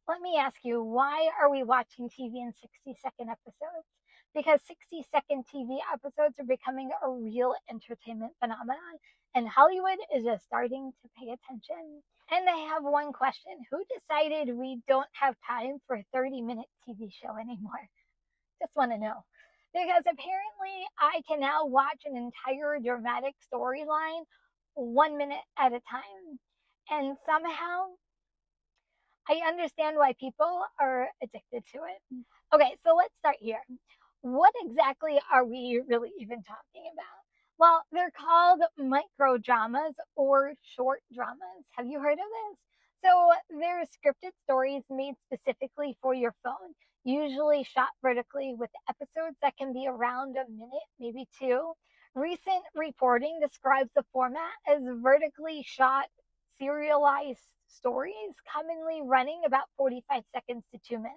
Let me ask you, why are we watching TV in 60-second episodes? Because 60-second TV episodes are becoming a real entertainment phenomenon, and Hollywood is just starting to pay attention. And I have one question. Who decided we don't have time for a 30-minute TV show anymore? Just want to know. Because apparently I can now watch an entire dramatic storyline 1 minute at a time. And somehow I understand why people are addicted to it. Okay, so let's start here. What exactly are we really even talking about? Well, they're called microdramas or short dramas. Have you heard of this? So they're scripted stories made specifically for your phone, usually shot vertically with episodes that can be around a minute, maybe two. Recent reporting describes the format as vertically shot serialized stories, commonly running about 45 seconds to 2 minutes.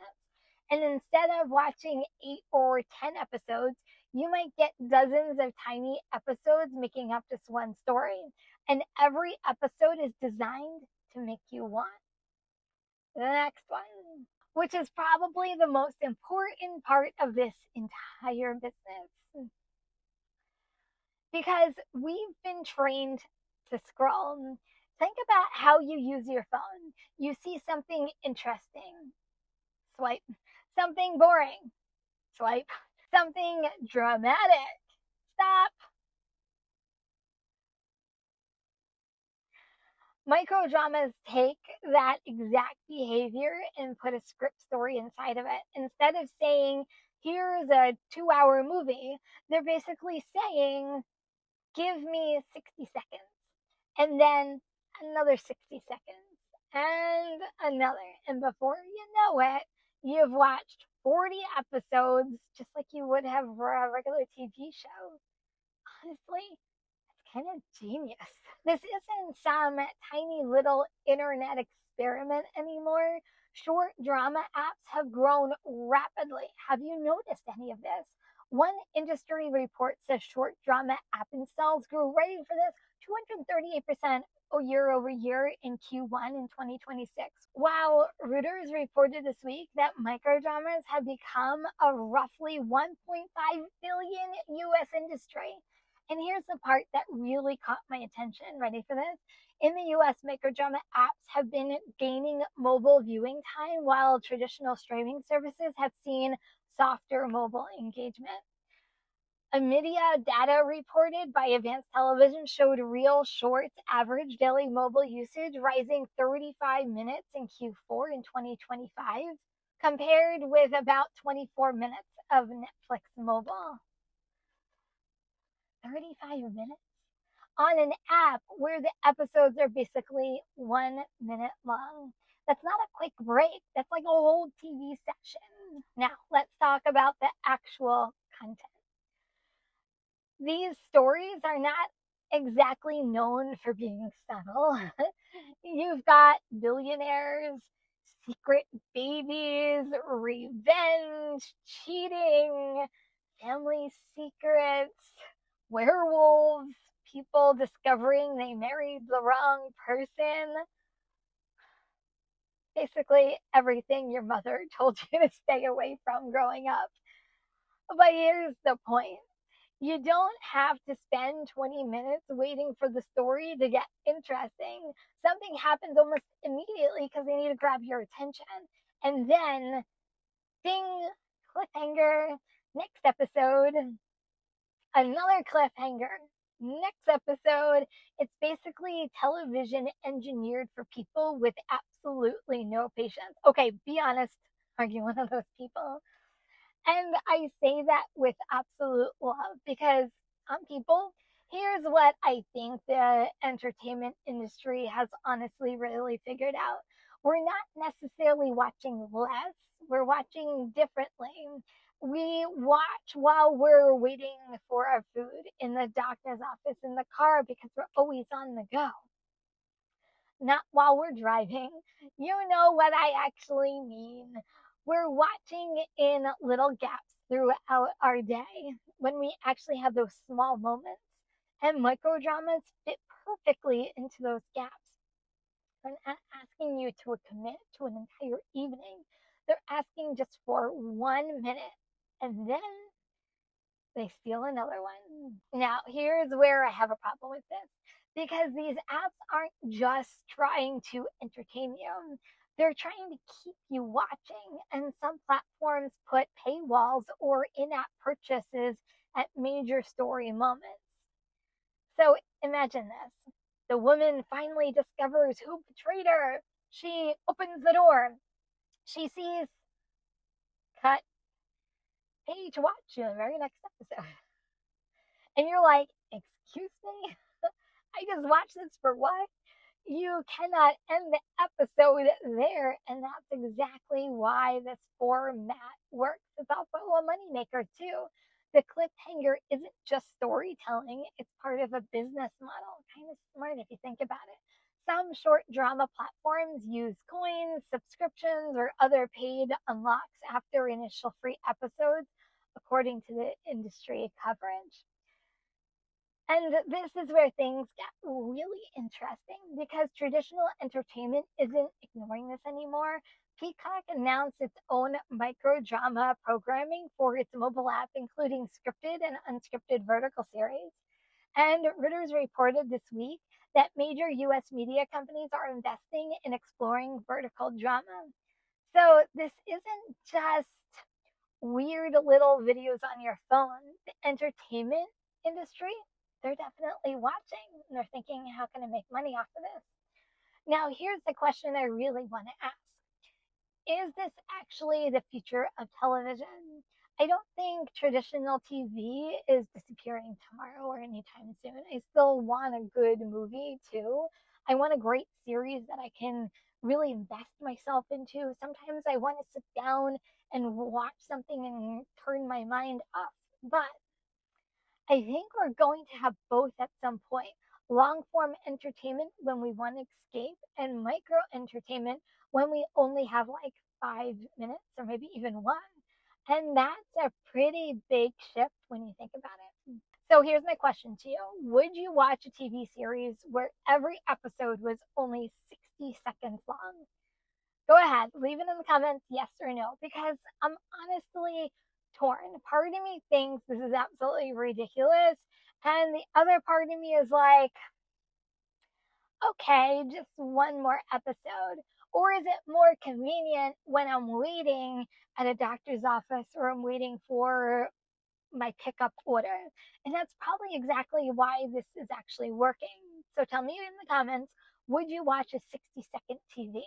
And instead of watching 8 or 10 episodes, you might get dozens of tiny episodes making up just one story. And every episode is designed to make you want the next one, which is probably the most important part of this entire business. Because we've been trained to scroll. Think about how you use your phone. You see something interesting, swipe. Something boring, swipe. Something dramatic, stop. Microdramas take that exact behavior and put a script story inside of it. Instead of saying, here's a 2 hour movie, they're basically saying, give me 60 seconds. And then another 60 seconds. And another. And before you know it, you've watched 40 episodes just like you would have for a regular TV show. Honestly, it's kind of genius. This isn't some tiny little internet experiment anymore. Short drama apps have grown rapidly. Have you noticed any of this? One industry report says short drama app installs grew, ready for this, 238% year over year in Q1 in 2026. While Reuters reported this week that microdramas have become a roughly 1.5 billion US industry. And here's the part that really caught my attention. Ready for this? In the US, microdrama apps have been gaining mobile viewing time, while traditional streaming services have seen softer mobile engagement. A media data reported by Advanced Television showed Reel Shorts average daily mobile usage rising 35 minutes in Q4 in 2025, compared with about 24 minutes of Netflix mobile. 35 minutes? On an app where the episodes are basically 1 minute long. That's not a quick break. That's like a whole TV session. Now, let's talk about the actual content. These stories are not exactly known for being subtle. You've got billionaires, secret babies, revenge, cheating, family secrets, werewolves, people discovering they married the wrong person. Basically, everything your mother told you to stay away from growing up. But here's the point. You don't have to spend 20 minutes waiting for the story to get interesting. Something happens almost immediately because they need to grab your attention. And then, ding, cliffhanger, next episode, another cliffhanger, next episode. It's basically television engineered for people with absolutely no patience. Okay, be honest. Are you one of those people? And I say that with absolute love because some people, here's what I think the entertainment industry has honestly really figured out. We're not necessarily watching less, we're watching differently. We watch while we're waiting for our food, in the doctor's office, in the car, because we're always on the go, not while we're driving. You know what I actually mean. We're watching in little gaps throughout our day when we actually have those small moments. And microdramas fit perfectly into those gaps. They're not asking you to commit to an entire evening. They're asking just for 1 minute. And then they steal another one. Now, here's where I have a problem with this because these apps aren't just trying to entertain you, they're trying to keep you watching. And some platforms put paywalls or in app purchases at major story moments. So imagine this, the woman finally discovers who betrayed her. She opens the door. She sees cut page watch in the very next episode. And you're like, excuse me? I just watched this for what? You cannot end the episode there. And that's exactly why this format works. It's also a moneymaker, too. The cliffhanger isn't just storytelling, it's part of a business model. Kind of smart if you think about it. Some short drama platforms use coins, subscriptions, or other paid unlocks after initial free episodes, according to the industry coverage. And this is where things get really interesting because traditional entertainment isn't ignoring this anymore. Peacock announced its own microdrama programming for its mobile app, including scripted and unscripted vertical series. And Reuters reported this week that major US media companies are investing in exploring vertical drama. So this isn't just weird little videos on your phone. The entertainment industry, they're definitely watching. They're thinking, how can I make money off of this? Now, here's the question I really want to ask. Is this actually the future of television? I don't think traditional TV is disappearing tomorrow or anytime soon. I still want a good movie too. I want a great series that I can really invest myself into. Sometimes I want to sit down and watch something and turn my mind off. But I think we're going to have both at some point. Long form entertainment when we want to escape, and micro entertainment when we only have like 5 minutes or maybe even one. And that's a pretty big shift when you think about it. So here's my question to you. Would you watch a TV series where every episode was only 60 seconds long? Go ahead, leave it in the comments, yes or no, because I'm honestly torn. Part of me thinks this is absolutely ridiculous, and the other part of me is like, okay, just one more episode. Or is it more convenient when I'm waiting at a doctor's office or I'm waiting for my pickup order? And that's probably exactly why this is actually working. So tell me in the comments, would you watch a 60-second TV?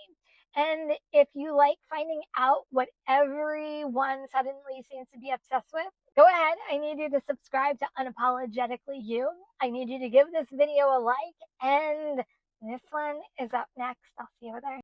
And if you like finding out what everyone suddenly seems to be obsessed with, go ahead. I need you to subscribe to Unapologetically You. I need you to give this video a like, and this one is up next. I'll see you there.